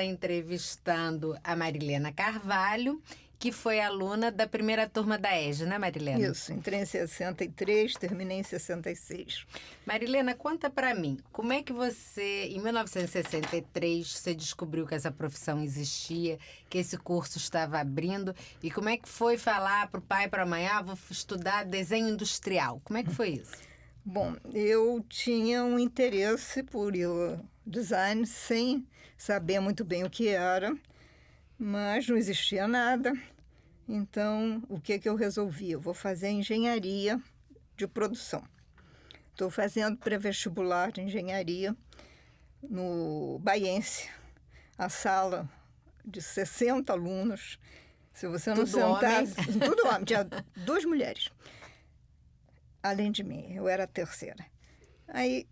entrevistando a Marilena Carvalho, que foi aluna da primeira turma da EJA, né, Marilena? Isso, entrei em 63, terminei em 66. Marilena, conta pra mim, como é que você, em 1963, você descobriu que essa profissão existia, que esse curso estava abrindo, e como é que foi falar pro pai e pra mãe, vou estudar desenho industrial? Como é que foi isso? Bom, eu tinha um interesse por design sem saber muito bem o que era, mas não existia nada. Então, o que eu resolvi? Eu vou fazer engenharia de produção. Estou fazendo pré-vestibular de engenharia no Baiense, a sala de 60 alunos. Se você não sentasse... Tudo homem. Tinha 2 mulheres, além de mim. Eu era a terceira. Aí,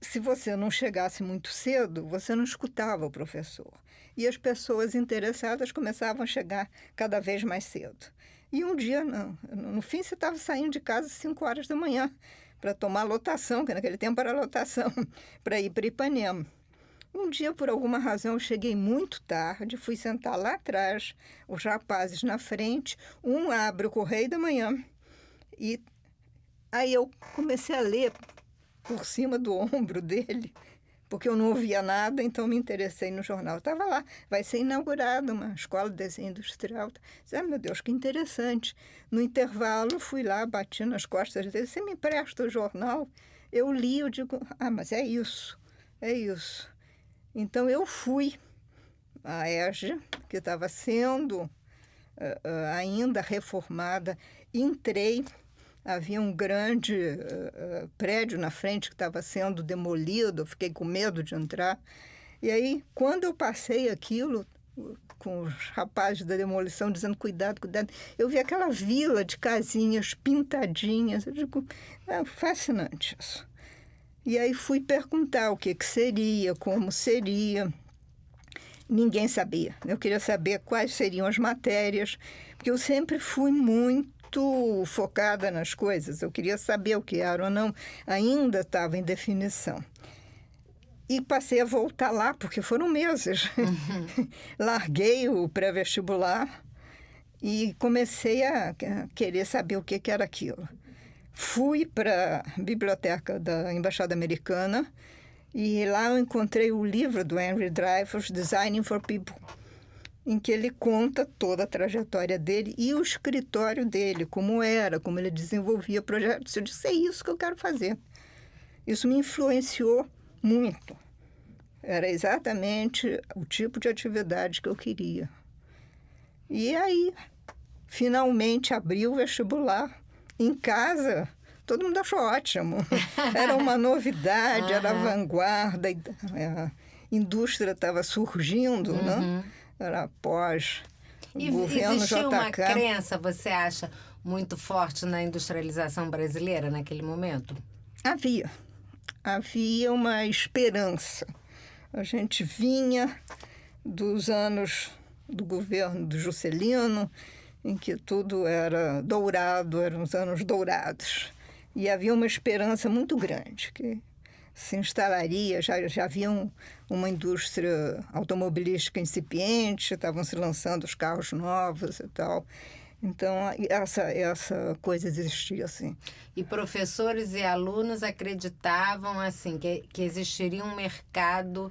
se você não chegasse muito cedo, você não escutava o professor. E as pessoas interessadas começavam a chegar cada vez mais cedo. E um dia, não. No fim, você estava saindo de casa às 5 horas da manhã para tomar lotação, que naquele tempo era lotação, para ir para Ipanema. Um dia, por alguma razão, eu cheguei muito tarde, fui sentar lá atrás, os rapazes na frente, um abre o Correio da Manhã. E aí eu comecei a ler por cima do ombro dele, porque eu não ouvia nada, então me interessei no jornal. Estava lá, vai ser inaugurada uma escola de desenho industrial. Meu Deus, que interessante. No intervalo, fui lá, bati nas costas dele, você me empresta o jornal? Eu li, eu digo, mas é isso, é isso. Então eu fui à EJA, que estava sendo ainda reformada, entrei. Havia um grande prédio na frente que estava sendo demolido, eu fiquei com medo de entrar. E aí, quando eu passei aquilo, com os rapazes da demolição dizendo cuidado, cuidado, eu vi aquela vila de casinhas pintadinhas. Eu digo, fascinante isso. E aí fui perguntar o que seria, como seria. Ninguém sabia. Eu queria saber quais seriam as matérias, porque eu sempre fui muito focada nas coisas. Eu queria saber o que era ou não. Ainda estava em definição. E passei a voltar lá, porque foram meses. Uhum. Larguei o pré-vestibular e comecei a querer saber o que era aquilo. Fui para a biblioteca da Embaixada Americana e lá eu encontrei o livro do Henry Dreyfuss, Designing for People, em que ele conta toda a trajetória dele e o escritório dele, como era, como ele desenvolvia projetos. Eu disse, é isso que eu quero fazer. Isso me influenciou muito. Era exatamente o tipo de atividade que eu queria. E aí, finalmente, abri o vestibular. Em casa, todo mundo achou ótimo. Era uma novidade, era a vanguarda, a indústria estava surgindo, né? Era após o governo JK. Existia uma crença, você acha, muito forte na industrialização brasileira naquele momento? Havia uma esperança. A gente vinha dos anos do governo do Juscelino, em que tudo era dourado, eram os anos dourados. E havia uma esperança muito grande, que se instalaria, já havia uma indústria automobilística incipiente, estavam se lançando os carros novos e tal. Então, essa coisa existia, assim. E professores e alunos acreditavam, assim, que existiria um mercado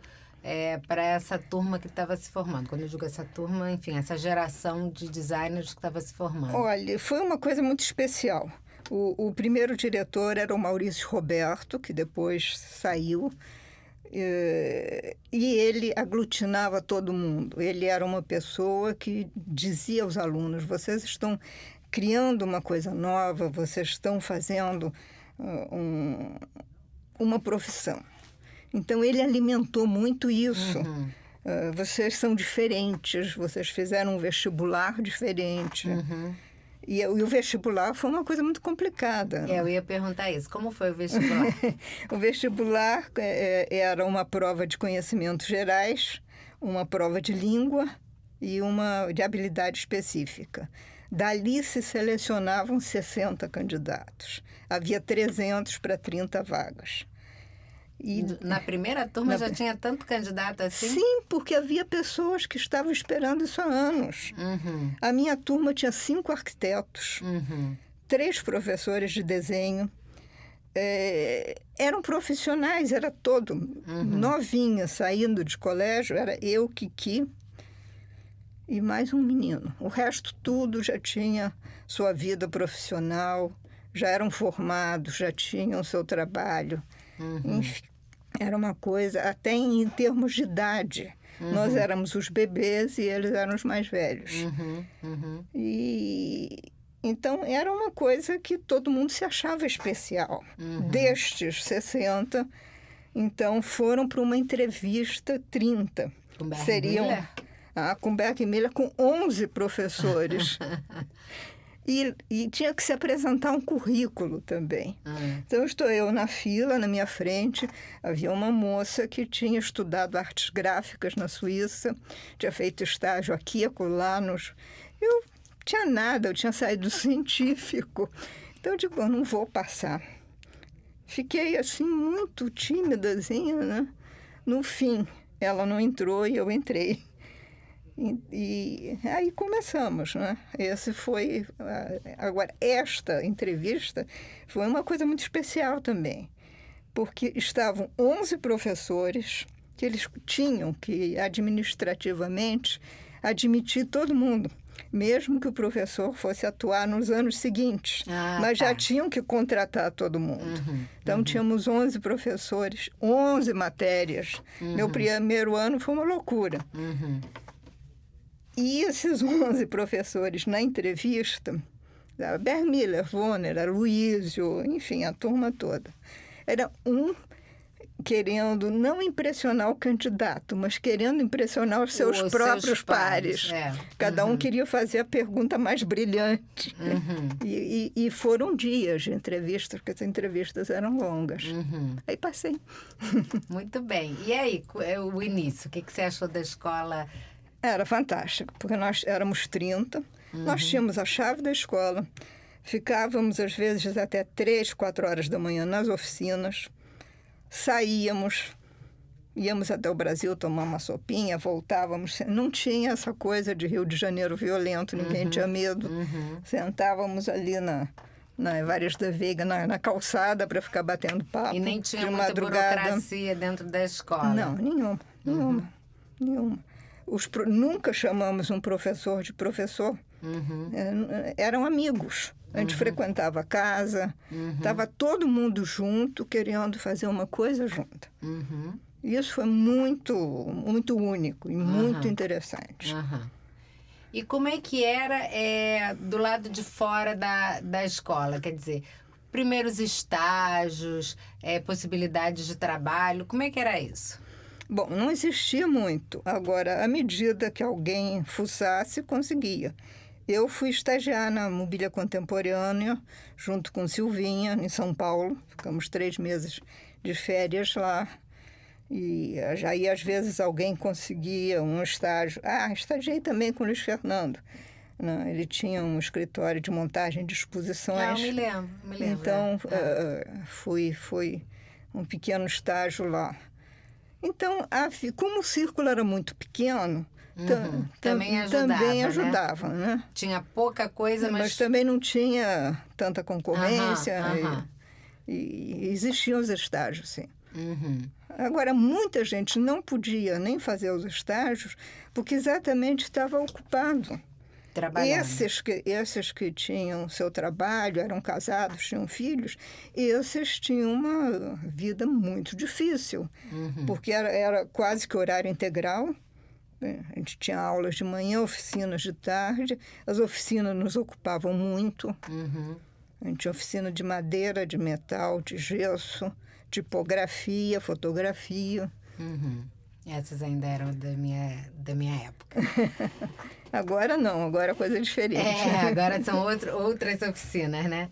para essa turma que estava se formando. Quando eu digo essa turma, enfim, essa geração de designers que estava se formando. Olha, foi uma coisa muito especial. O primeiro diretor era o Maurício Roberto, que depois saiu, e ele aglutinava todo mundo. Ele era uma pessoa que dizia aos alunos, vocês estão criando uma coisa nova, vocês estão fazendo uma profissão. Então, ele alimentou muito isso. Uhum. Vocês são diferentes, vocês fizeram um vestibular diferente. Uhum. E o vestibular foi uma coisa muito complicada. Eu ia perguntar isso. Como foi o vestibular? O vestibular era uma prova de conhecimentos gerais, uma prova de língua e uma de habilidade específica. Dali se selecionavam 60 candidatos. Havia 300 para 30 vagas. E, Na primeira turma já tinha tanto candidato assim? sim, porque havia pessoas que estavam esperando isso há anos. Uhum, A minha turma tinha 5 arquitetos, uhum, 3 professores de desenho. Eram profissionais, era todo novinha, saindo de colégio, era eu, Kiki e mais um menino. O resto tudo já tinha sua vida profissional, já eram formados, já tinham seu trabalho. Enfim, era uma coisa, até em termos de idade. Nós éramos os bebês e eles eram os mais velhos. E então era uma coisa que todo mundo se achava especial. Destes 60, então foram para uma entrevista 30. Com Berg Seriam Miller? com Berg Miller, com 11 professores. E tinha que se apresentar um currículo também. Então, estou eu na fila, na minha frente. Havia uma moça que tinha estudado artes gráficas na Suíça, tinha feito estágio aqui e acolá. Eu tinha nada, eu tinha saído do científico. Então, eu digo, eu não vou passar. Fiquei, assim, muito tímidazinha, né? No fim, ela não entrou e eu entrei. E aí começamos, né? Esse foi... Agora, esta entrevista foi uma coisa muito especial também, porque estavam 11 professores que eles tinham que, administrativamente, admitir todo mundo, mesmo que o professor fosse atuar nos anos seguintes. Mas já tinham que contratar todo mundo. Então, tínhamos 11 professores, 11 matérias. Meu primeiro ano foi uma loucura. E esses 11 professores, na entrevista, Berg Miller, Vonner, Aloysio, enfim, a turma toda, era um querendo não impressionar o candidato, mas querendo impressionar os seus próprios pares. Cada um queria fazer a pergunta mais brilhante. E foram dias de entrevistas, porque as entrevistas eram longas. Aí passei. Muito bem. E aí, o início, o que você achou da escola? Era fantástico, porque nós éramos 30, nós tínhamos a chave da escola, ficávamos às vezes até 3, 4 horas da manhã nas oficinas, saíamos, íamos até o Brasil tomar uma sopinha, voltávamos, não tinha essa coisa de Rio de Janeiro violento, ninguém tinha medo, sentávamos ali na Evaristo da Veiga, na calçada para ficar batendo papo. E nem tinha de muita madrugada. burocracia dentro da escola? Não, nenhuma. Nunca chamamos um professor de professor. Eram amigos. A gente frequentava a casa, estava todo mundo junto, querendo fazer uma coisa junta. Isso foi muito, muito único e muito interessante. E como é que era do lado de fora da escola? Quer dizer, primeiros estágios, possibilidades de trabalho, como é que era isso? Bom, não existia muito. Agora, à medida que alguém fuçasse, conseguia. Eu fui estagiar na Mobília Contemporânea, junto com Silvinha, em São Paulo. Ficamos 3 meses de férias lá. E aí, às vezes, alguém conseguia um estágio. Estagiei também com o Luiz Fernando. Ele tinha um escritório de montagem de exposições. Me lembro. Então, fui um pequeno estágio lá. Então, como o círculo era muito pequeno, também ajudava, né? Tinha pouca coisa, mas também não tinha tanta concorrência. E existiam os estágios, sim. Agora, muita gente não podia nem fazer os estágios porque exatamente estava ocupado. Esses que tinham seu trabalho, eram casados, tinham filhos, esses tinham uma vida muito difícil, porque era quase que horário integral. A gente tinha aulas de manhã, oficinas de tarde, as oficinas nos ocupavam muito. A gente tinha oficina de madeira, de metal, de gesso, tipografia, fotografia. Essas ainda eram da minha época. Agora não, agora é coisa diferente. Agora são outras oficinas, né?